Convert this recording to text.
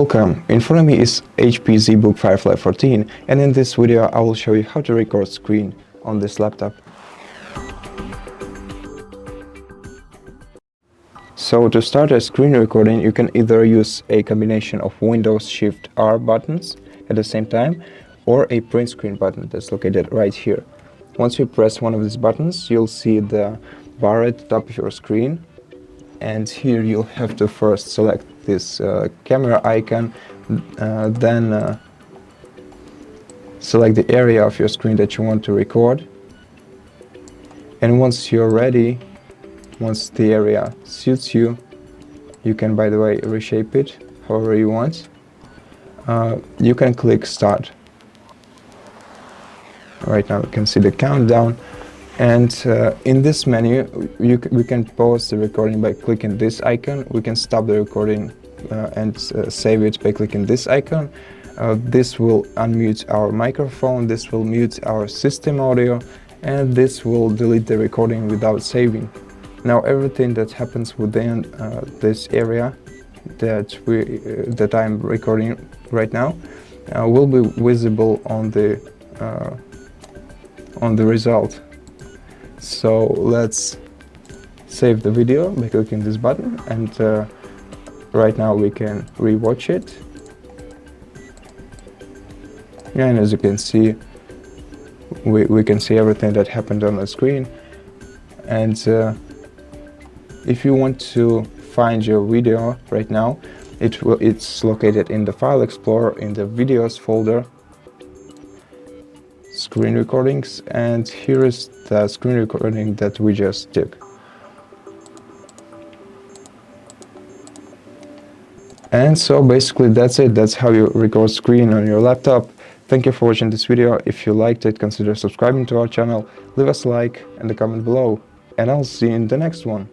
Welcome, in front of me is HP ZBook Firefly 14, and in this video I will show you how to record screen on this laptop. So to start a screen recording, you can either use a combination of Windows Shift R buttons at the same time, or a print screen button that's located right here. Once you press one of these buttons, you'll see the bar at the top of your screen, and here you'll have to first select this camera icon, then select the area of your screen that you want to record, and once you're ready, once the area suits you, you can, by the way, reshape it however you want. You can click start. Right now you can see the countdown, and in this menu we can pause the recording by clicking this icon. We can stop the recording and save it by clicking this icon. This will unmute our microphone, this will mute our system audio, and this will delete the recording without saving. Now everything that happens within this area that I'm recording right now will be visible on the result. So let's save the video by clicking this button, and right now we can rewatch it. And as you can see, we can see everything that happened on the screen. And if you want to find your video right now, it's located in the File Explorer in the Videos folder, Screen Recordings, and here is the screen recording that we just took. And so basically that's it. That's how you record screen on your laptop. Thank you for watching this video. If you liked it, consider subscribing to our channel, leave us a like and a comment below, and I'll see you in the next one.